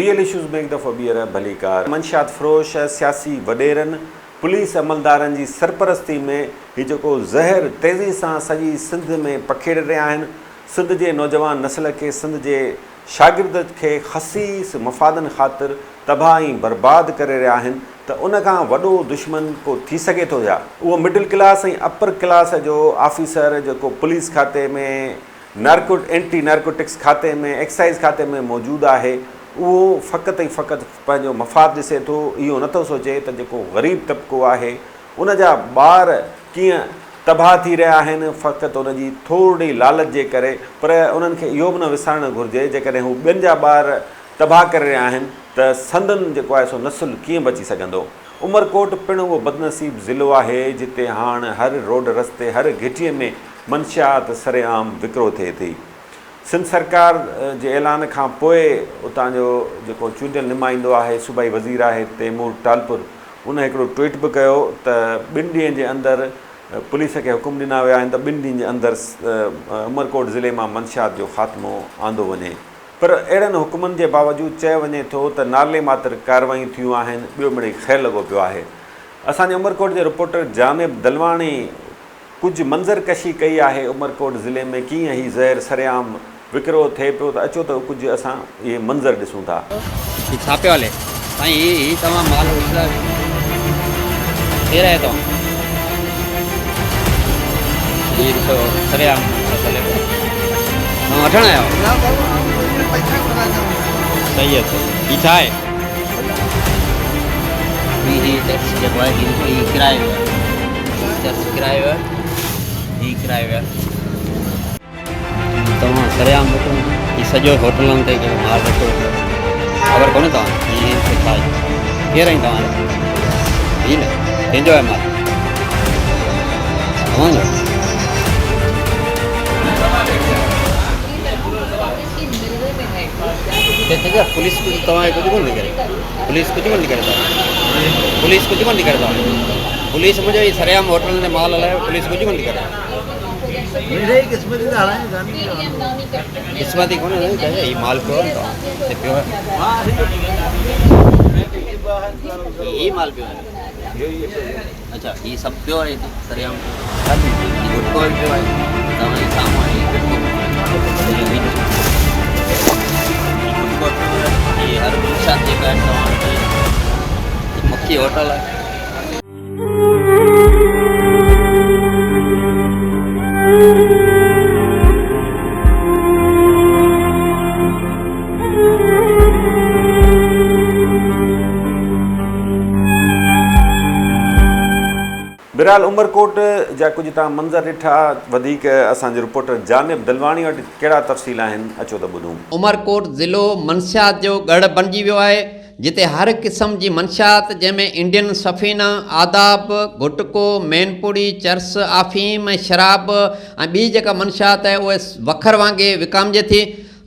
Real issues में हिकु दफ़ो ॿीहर भलीकार मंशियात फ़रोश सियासी वॾेरनि पुलिस अमलदारनि जी सरपरस्ती में हीउ जेको ज़हर तेज़ी सां सॼी सिंध में पखेड़े रहिया आहिनि। सिंध जे नौजवान नस्ल खे सिंध जे शागिर्द खे ख़सीस मफ़ादनि ख़ातिर तबाही बर्बाद करे रहिया आहिनि त उन खां वॾो दुश्मन को थी सघे थो छा? उहो मिडिल क्लास ऐं अपर क्लास जो ऑफिसर जेको पुलिस खाते में एंटी नार्कोटिक्स खाते में एक्साइज़ खाते में मौजूदु आहे, उहो फ़क़ति ऐं फ़क़ति पंहिंजो मफ़ाद ॾिसे थो। इहो नथो सोचे त जेको ग़रीब तबिको आहे उन जा ॿार कीअं तबाह थी रहिया आहिनि फ़क़ति उन जी थोरी लालच जे करे। पर उन्हनि खे इहो बि न विसारणु घुरिजे जेकॾहिं हू ॿियनि जा ॿार तबाह करे रहिया आहिनि त संदन जेको आहे सो नसुल कीअं बची सघंदो। उमरकोट पिणु उहो बदनसीब ज़िलो आहे जिते हाणे हर रोड रस्ते हर घिटीअ में मंशियात सरेआम विकिरो थिए थी। सिंध सरकार जे ऐलान खां पोइ उतां जो जेको चूंडियल नुमाइंदो आहे सूबाई वज़ीर आहे तैमूर टालपुर, उन हिकिड़ो ट्वीट बि कयो त 2 ॾींहंनि जे अंदरि पुलिस खे हुकुम ॾिना विया आहिनि त 2 ॾींहंनि जे अंदरि उमरकोट ज़िले मां मंशियात जो ख़ात्मो आंदो वञे। पर अहिड़नि हुकुमनि जे बावजूदि चयो वञे थो त नाले मात्र कार्रवायूं थियूं आहिनि, ॿियो मिड़ई ख़ैरु लॻो पियो आहे। असांजे उमरकोट जे रिपोर्टर जानिब दलवाणी कुझु मंज़रकशी कई आहे उमरकोट ज़िले में कीअं हीउ ज़हर सरेआम विकिरो थिए पियो। त अचो त कुझु असां इहे मंज़र ॾिसूं था। छा पियो हले साईं? ही तव्हां माल केरु आहे तव्हां? हीउ ॾिसो सरेआम हले पियो। तव्हां वठणु आया आहियो? सही आहे। हीउ छा आहे? हीउ टैक्स जेको आहे हीउ किरायो आहे। टैक्स किरायो आहे, हीउ किरायो आहे। तव्हां सरेआम वठो। हीउ सॼो होटलनि ते जेको माल रखो ख़बर कोन्हे तव्हां? हीउ छा आहे? केरु आहिनि तव्हां? हीउ न पंहिंजो आहे माल तव्हांजो? पुलिस तव्हांखे कुझु कोन थी करे। पुलिस कुझु कोन थी करे तव्हां। पुलिस कुझु कोन थी करे तव्हां। पुलिस मुंहिंजो हीउ सरेआम होटल में माल हलायो, पुलिस कुझु कोन थी करे। क़िस्मती कोन्हे हीउ माल पियो आहे तव्हां पियो आहे। हीउ माल पियो आहे। अच्छा, हीउ सभु पियो आहे सरेआम। गुटको बि पियो आहे तव्हां जे साम्हूं आहे। गुटको हीउ हर मंशियात जेका आहे तव्हां मक्खी होटल आहे। बिरहाल उमरकोट जा कुझु तव्हां मंज़र ॾिठा, वधीक असांजे रिपोर्टर जानिब दलवाणी वटि कहिड़ा तफ़सील आहिनि, अचो त ॿुधूं। उमरकोट ज़िलो मंशियात जो गढ़ बणिजी वियो आहे जिते हर क़िस्म जी मंशियात जंहिंमें इंडियन सफ़ीना, आदाब, गुटको, मैनपुड़ी, चर्स, अफ़ीम ऐं शराब ऐं ॿी जेका मंशियात आहे उहे वखर वांगुरु विकामजे थी।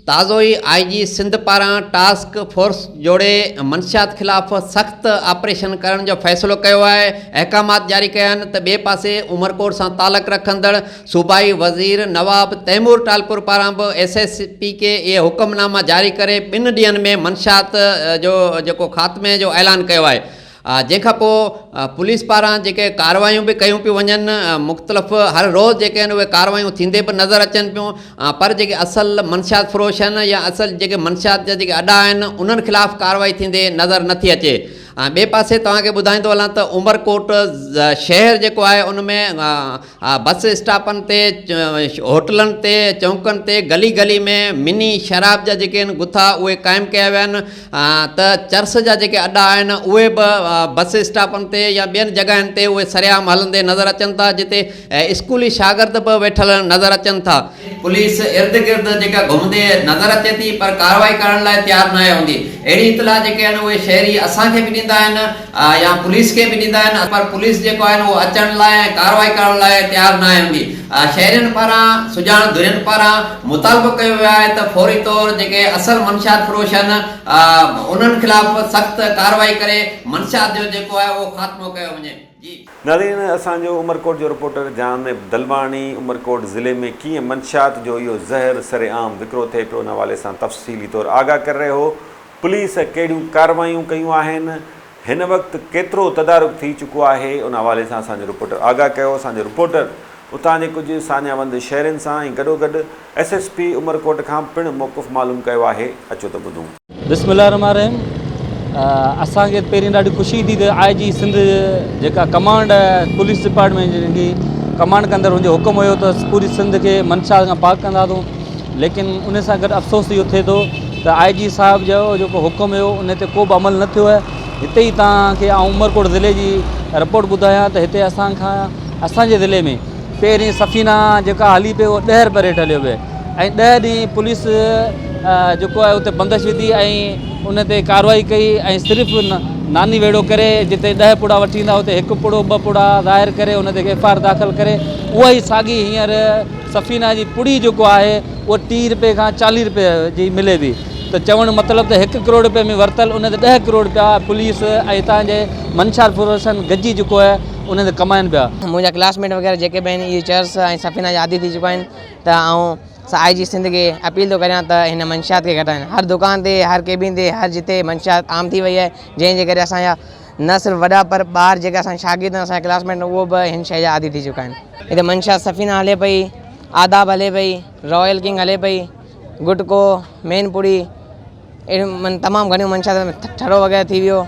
ताज़ो ई IG सिंध पारां टास्क फोर्स जोड़े मंशियात ख़िलाफ़ु सख़्तु ऑपरेशन करण जो फ़ैसिलो कयो आहे। अहकामात जारी कया आहिनि त ॿिए पासे उमरकोट सां तालुक़ रखंदड़ सूबाई वज़ीर नवाब तैमूर टालपुर पारां बि SSP खे इहे हुकुमनामा जारी करे 2 ॾींहंनि में मंशियात जो जेको ख़ात्मे जो ऐलान कयो आहे। जंहिंखां पोइ पुलिस पारां जेके कार्रवायूं बि कयूं पियूं वञनि, मुख़्तलिफ़ हर रोज़ जेके आहिनि उहे कार्रवायूं थींदे बि नज़र अचनि पियूं। पर जेके असल मंशियात फ़रोश आहिनि या असल जेके मंशियात जा जेके अॾा आहिनि उन्हनि ख़िलाफ़ु कार्रवाई थींदे नज़र नथी अचे। ॿिए पासे तव्हांखे ॿुधाईंदो हलां त उमरकोट शहर जेको आहे उन में बस स्टॉपनि ते, होटलनि ते, चौंकनि ते, गली गली में मिनी शराब जा जेके आहिनि गुथा उहे क़ाइमु कया विया आहिनि। त चर्स जा जेके अॾा आहिनि उहे बि बस स्टॉपनि ते या ॿियनि जॻहियुनि ते उहे सरेआम हलंदे नज़र अचनि था, जिते स्कूली शागिर्द बि वेठल नज़र अचनि था। पुलिस इर्द गिर्द जेका घुमंदे नज़र अचे थी पर कार्रवाई करण लाइ तयारु न हूंदी। अहिड़ी इतला जेके आहिनि उहे शहरी असांखे बि ॾींदा आहिनि या पुलिस खे बि ॾींदा आहिनि, पर पुलिस जेको आहे उहो अचण लाइ कार्रवाई करण लाइ तयारु न हूंदी। शहरियुनि पारां सुञाण धुरियुनि पारां मुतालबो कयो वियो आहे त फौरी तौर जेके असल मंशियात फ़रोश आहिनि उन्हनि ख़िलाफ़ु सख़्तु कार्रवाई करे मंशियात जो जेको आहे उहो ख़ात्मो कयो वञे। नाज़रीन, असांजो उमरकोट जो रिपोर्टर जानिब दलवाणी उमरकोट ज़िले में कीअं मंशियात जो इहो ज़हर सरेआम विकिरो थिए पियो उन हवाले सां तफ़सीली तौरु आगाह करे रहियो हो। पुलिस कहिड़ियूं कार्रवायूं कयूं आहिनि, हिन वक़्तु केतिरो तदारुक थी चुको आहे, उन हवाले सां असांजो रिपोर्टर आगाह कयो। असांजो रिपोर्टर उतां जे कुझु सान्यावंद शहरनि सां ऐं गॾोगॾु SSP उमरकोट खां पिणु मौक़ुफ़ मालूम कयो आहे। अचो त ॿुधूं। बिस्मिल्लाहिर्रहमानिर्रहीम। असांखे पहिरीं ॾाढी ख़ुशी थी त IG सिंध जेका कमांड पुलिस डिपार्टमेंट जी कमांड कंदड़ हुनजो हुकुम हुयो त पूरी सिंध खे मंशा खां पाक कंदा तूं, लेकिन उन सां गॾु अफ़सोस इहो थिए थो त IG साहिब जो जेको हुकुम हुयो उन ते को बि अमल न थियो आहे। हिते ई तव्हांखे आउं उमरकोट ज़िले जी रिपोर्ट ॿुधायां त हिते असांजे ज़िले में पहिरीं सफ़ीना जेका हली पई उहो 10 रुपए रेट हलियो पिए ऐं 10 ॾींहं पुलिस जेको आहे उते बंदिश विधी ऐं उन ते कार्रवाई कई ऐं सिर्फ़ु नानी वेड़ो करे जिते 10 पुड़ा वठी ईंदा उते 1 पुड़ो 2 पुड़ा ज़ाहिर करे उन ते FIR दाख़िल करे उहा ई साॻी हींअर सफ़ीना जी पुड़ी जेको आहे उहा 30 रुपए खां 40 रुपए जी मिले थी। त चवण मतिलबु त 1 करोड़ रुपए में वरितल उन ते 10 करोड़ रुपया पुलिस ऐं तव्हांजे मंशा प्रोडक्शन गॾिजी जेको आहे उन ते कमाइनि पिया। मुंहिंजा क्लासमेट वग़ैरह जेके बि आहिनि इहे चर्स ऐं सफ़ीना जा आदी थी चुका आहिनि त आउं IG सिंध खे अपील थो करियां त हिन मंशियात खे घटाइनि। हर दुकान ते, हर केबिन ते, हर जिते मंशियात आम थी वई आहे, जंहिंजे करे असांजा न सिर्फ़ु वॾा पर ॿार जेके असांजा शागिर्द आहिनि, असांजा क्लासमेट उहो बि हिन शइ जा आदी थी चुका आहिनि। हिते मंशियात सफ़ीना हले पई, आदाब हले पई, रॉयल किंग हले पई, गुटको, मेनपुरी, अहिड़ियूं तमामु घणियूं मंशियात, ठरो वग़ैरह थी वियो,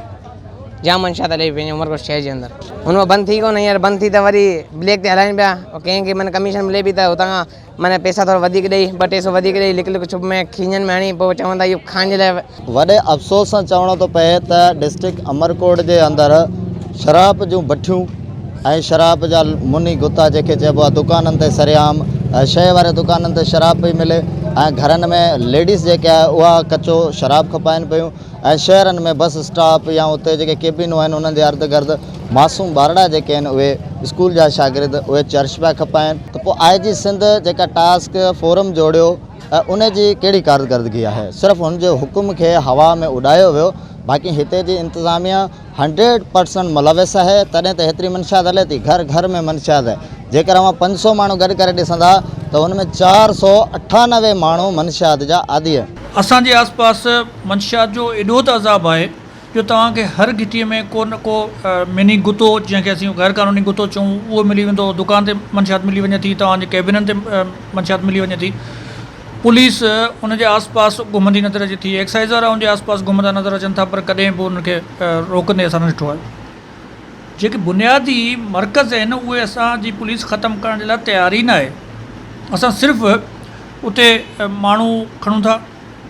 जाम मंशियात हले पई उमरकोट शहर जे अंदरि। हुन बंदि थी कोन, हींअर बंदि थी त वरी ब्लैक ते हलाइनि पिया। कंहिंखे माना कमीशन मिले बि त हुतां खां माना पैसा थोरा वधीक ॾेई 200-300 वधीक ॾेई लिक छुप में खींजनि में हणी पोइ चवंदा इहो खाइण जे लाइ। वॾे अफ़सोस सां चवणो थो पए त डिस्ट्रिक्ट अमरकोट जे अंदरि शराब जूं भठियूं ऐं शराब जा मुनी गुता जेके चइबो आहे दुकाननि ते सरेआम शइ वारे दुकाननि ते शराब पई मिले ऐं घरनि में लेडीज़ जेके आहे उहा कचो शराब खपाइनि पियूं ऐं शहरनि में बस स्टॉप या उते जेके केबिनूं आहिनि उन्हनि जे अर्द गिर्द मासूम ॿारड़ा जेके आहिनि उहे स्कूल जा शागिर्द उहे चर्च पिया खपाइनि। त पोइ IG सिंध जेका टास्क फोरम जोड़ियो उन जी कहिड़ी कारकर्दगी आहे? सिर्फ़ु हुनजे हुकुम खे हवा में उॾायो वियो, बाक़ी हिते जी इंतिज़ामिया 100% मुलविस आहे। तॾहिं त हेतिरी मंशियात हले थी, घर घर में मंशियात आहे। जेकर अवां 500 माण्हू गॾु करे ॾिसंदा त हुन में 498 माण्हू मंशियात जा आदी आहिनि। असांजे आसपास मंशियात जो एॾो त अज़ाब आहे जो तव्हांखे हर घिटीअ में को न को मिनी गुतो, जंहिंखे असीं गैर क़ानूनी गुतो चऊं, उहो मिली वेंदो। दुकान ते मंशियात मिली वञे थी, तव्हांजे कैबिननि ते मंशियात मिली वञे थी। पुलिस उनजे आसपास घुमंदी नज़र अचे थी, एक्साइज़ वारा उनजे आसपास घुमंदा नज़र अचनि था, पर कॾहिं बि उनखे रोकंदे असां न ॾिठो आहे। जेके बुनियादी मर्कज़ आहिनि उहे असांजी पुलिस ख़तमु करण जे लाइ तयार ई न आहे। असां सिर्फ़ु उते माण्हू खणूं था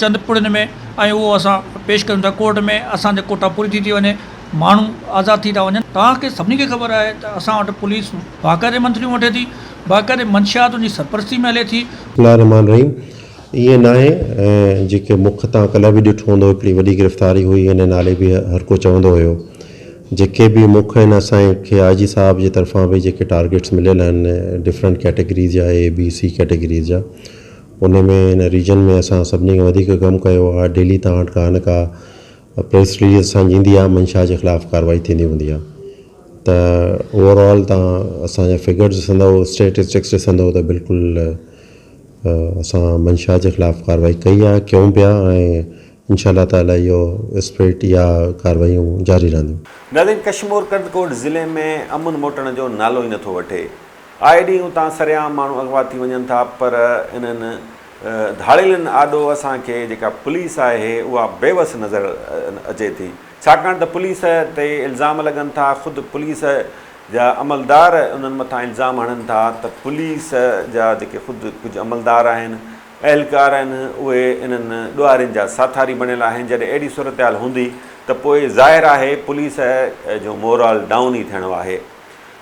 चंद पुड़ियुनि में ऐं उहो असां पेश कयूं था कोर्ट में, असांजे कोटा पूरी थी वञे, माण्हू आज़ादु थी था वञनि। तव्हांखे सभिनी खे ख़बर आहे त असां वटि पुलिस बाक़ाइदे मंत्रियूं वठे थी, बाक़ाइदे मंशियात उनजी सरपरस्ती में हले थी। रहमान ईअं न आहे। जेके मुख तव्हां कल्ह बि ॾिठो हूंदो, हिकिड़ी वॾी गिरफ़्तारी हुई, हिन नाले बि हर को चवंदो हुयो। जेके बि मुख आहिनि असांखे IG साहिब जी तरफ़ां बि जेके टारगेट्स मिलियल आहिनि डिफरेंट कैटेगरीज़ जा, ABC कैटेगरीज़ जा, उन में हिन रीजन में असां सभिनी खां वधीक कमु कयो आहे। डेली तव्हां वटि का न का प्रेस रिलीज़ असांजी ईंदी आहे, मंशा जे ख़िलाफ़ु कार्रवाई थींदी हूंदी आहे। त ओवरऑल तव्हां असांजा फिगर्स ॾिसंदव, स्टेटिस्टिक्स ॾिसंदव त बिल्कुलु असां मंशा जे ख़िलाफ़ु कार्रवाई कई आहे, कयूं पिया ऐं इंशाअल्लाह ताला इहो स्प्रिट या कार्रवाइयूं जारी रहंदियूं। नाज़रीन, कश्मीर कंदकोट ज़िले में अमन मोटण जो नालो ई नथो वठे। आए ॾींहुं उतां सरेआम माण्हू अगवा थी वञनि था, पर इन्हनि धाड़ेलनि आॾो असांखे जेका पुलिस आहे उहा बेवस नज़र अचे थी, छाकाणि त पुलिस ते इल्ज़ाम लॻनि था, ख़ुदि पुलिस जा अमलदार उन्हनि मथां इल्ज़ाम हणनि था त पुलिस जा जेके ख़ुदि कुझु अमलदार आहिनि, अहलकार आहिनि, उहे इन्हनि ॾुआरियुनि जा साथारी बणियल आहिनि। जॾहिं अहिड़ी सूरत हाल हूंदी त पोइ ज़ाहिर आहे पुलिस जो मोरल डाउन ई थियणो आहे।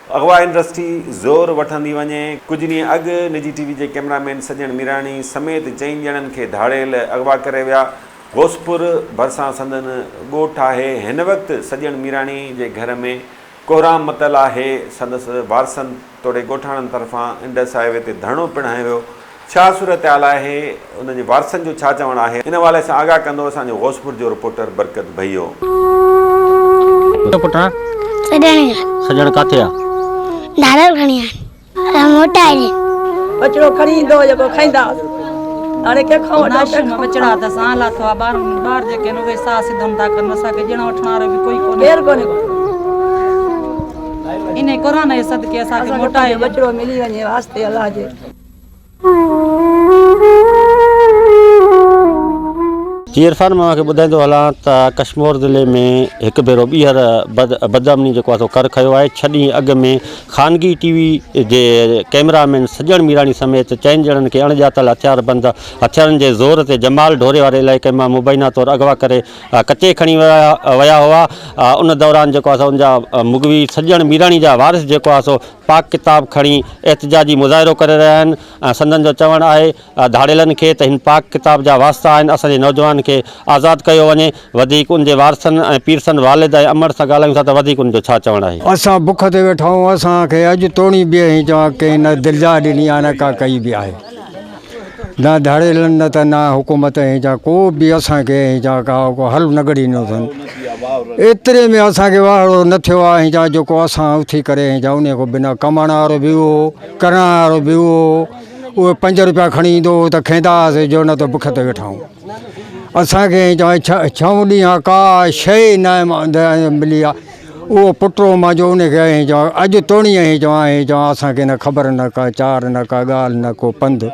अगवा इंडस्ट्री ज़ोर वठंदी वञे। कुझु ॾींहं अॻु निजी TV जे कैमरामैन सजण मीराणी समेत 4 ॼणनि खे धाड़ेल अगवा करे विया। घोसपुर भरिसां संदन ॻोठु आहे। हिन वक़्तु सजण मीराणी जे घर में कोहराम मतल आहे। संदसि वारसनि तोड़े ॻोठाणनि तरफ़ां इंडस हाईवे ते धरणो पिणु हंयो वियो। छा सूरत हाल आहे, उनजे वारसनि जो छा चवणु आहे, इन हवाले सां आगाह कंदो असांजो घोसपुर जो रिपोर्टर बरकत भइयो। सजण किथे आहे? धाड़ेल खणी मोटा आहे। बचड़ो खणी ईंदो जेको खाईंदा। हाणे के खाओ नाश में बचड़ा त सां लाथो आ बार जेके न वे सा सिधम ता करन सा के जणा उठणारो भी कोई कोने केर कोने इने कोरोना जे सदके असा के मोटा है बचड़ो मिली वने वास्ते अल्लाह जे जी इरफान मां खे ॿुधाईंदो हलां त कश्मीर ज़िले में हिकु भेरो ॿीहर बदअमनी जेको आहे कर खयो आहे। 6 ॾींहं अॻु में ख़ानगी टीवी जे कैमरामैन सजण मीराणी समेत 4 ॼणनि खे अणॼातल हथियारबंद हथियारनि जे ज़ोर ते जमाल ढोरे वारे इलाइक़े मां मुबैना तौरु अगवा करे कचे खणी विया हुआ। उन दौरान जेको आहे उनजा मुगवी सजण मीराणी जा वारिस जेको आहे सो पाक किताब खणी एहतजाजी मुज़ाहिरो करे रहिया आहिनि। संदन जो चवणु आहे धाड़ेलनि खे त हिन पाक किताब जा वास्ता आहिनि, असांजे नौजवान खे आज़ादु कयो वञे। वधीक उनजे वारसनि ऐं पीरसनि वालिद ऐं अमर सां ॻाल्हायूं था त वधीक उनजो छा चवणु आहे। असां बुख ते वेठा आहियूं, असांखे अॼु तोणी बि चवां कंहिं न दिलजा ॾिनी आहे न का कई बि आहे, न धाड़ेलनि न त न हुकूमत जा को बि असांखे का हल न गड़ी ॾिनो अथनि। एतिरे में असांखे वारो न थियो आहे जेको असां उथी करे उन खां बिना कमाइण वारो बि हुओ, करण वारो बि हुओ, उहे 5 रुपया खणी ईंदो त खाईंदासीं, जो न त बुख ते वेठा आहियूं। असांखे 6 ॾींहं का शइ न मिली आहे। उहो पुटो मां जो उनखे अॼु तोणी चवां असांखे न ख़बर न का चार न का ॻाल्हि न को पंधु।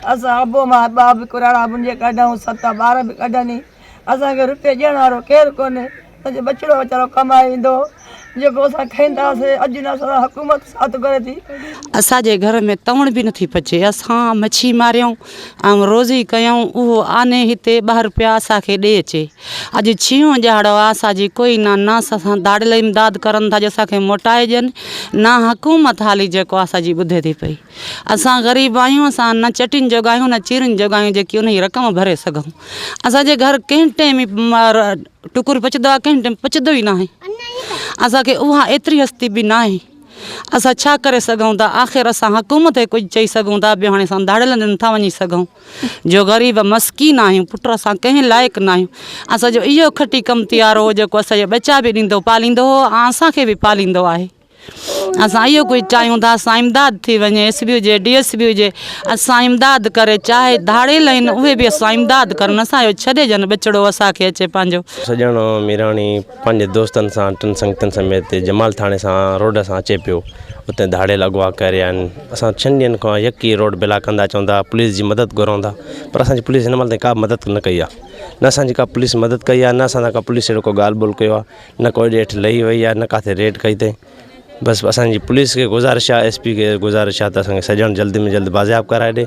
असां अबो मां ॿा बि कुराड़ा मुंहिंजे कढूं, 7 ॿार बि कढनि, असांखे रुपये ॾियण वारो केरु कोन्हे। अॼु बचिड़ो वीचारो कमाए ईंदो जेको असां खाईंदासीं। अॼु न असां हुकूमत साथ करे थी। असांजे घर में तवण बि नथी पचे, असां मच्छी मारियूं ऐं रोज़ी कयूं, उहो आने हिते 2 रुपया असांखे ॾे अचे। अॼु छियों ॼाड़ो आहे, असांजी कोई न असां दाड़िल इमदाद करनि था जो असांखे मोटाए ॾियनि, न हुकूमत हाली जेको असांजी ॿुधे थी पई। असां ग़रीब आहियूं, असां न चटिन जोगायूं न चीरनि जोगायूं जेकी उन जी रक़म भरे सघूं। असांजे घर कंहिं टाइम टुकुर पचंदो आहे, कंहिं टाइम पचंदो ई न आहे। असांखे उहा एतिरी हस्ती बि न आहे। असां छा करे सघूं था? आख़िर असां हुकूमत खे कुझु चई सघूं था, ॿियो हाणे असां धाड़िलनि नथा वञी सघूं जो ग़रीब मस्कीन आहियूं। पुट असां कंहिं लाइक़ु न आहियूं। असांजो इहो खटी कमतियारो हो जेको असांजे बचा बि ॾींदो पालींदो हो ऐं असांखे बि पालींदो आहे। असां इहो कुझु चाहियूं था, असां इमदाद थी वञे, एसपी हुजे DSP हुजे, असां इमदाद करे, चाहे धाड़ेल आहिनि उहे बि असां इमदाद करनि, असांजो छॾे ॾियनि बचिड़ो असांखे अचे पंहिंजो। सजण मीराणी पंहिंजे दोस्तनि सां 3 संगतनि समेत जमाल थाणे सां रोड सां अचे पियो, उते धाड़ेल अगवा करे आहिनि। असां 6 ॾींहंनि खां यकी रोड बिला कंदा चवंदा पुलिस जी मदद घुरूं था, पर असांजी पुलिस हिन महिल ताईं का मदद न कई आहे। न असांजी का पुलिस मदद कई आहे, न असां का पुलिस अहिड़ो को ॻाल्हि ॿोल कयो आहे, न कोई ॾेठ लही वई आहे, न किथे रेड कई अथई। बस असांजी पुलिस खे गुज़ारिश आहे, SP खे गुज़ारिश आहे त असांखे सजण जल्दी में जल्द बाज़ियाब कराए ॾे।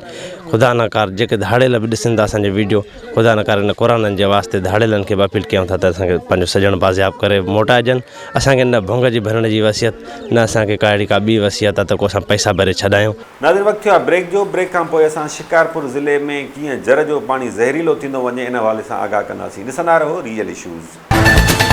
ख़ुदा न कर जेके धाड़ेल बि ॾिसनि था असांजे वीडियो, ख़ुदा न कर इन कोरोननि जे वास्ते धाड़ेलनि खे बि अपील कयूं था त असांखे पंहिंजो सजण बाज़ियाब करे मोटाए ॾियनि। असांखे न भोंग जी भरण जी वसियत, न असांखे का अहिड़ी का ॿी वसियत आहे त को असां पैसा भरे छॾायूं। नाज़रीन वक़्तु थियो आहे ब्रेक जो। ब्रेक खां पोइ असां शिकारपुर ज़िले में कीअं जर जो पाणी ज़हरीलो थींदो वञे इन हवाले सां आगाह कंदासीं। ॾिसंदा रहो रियल इशूज़।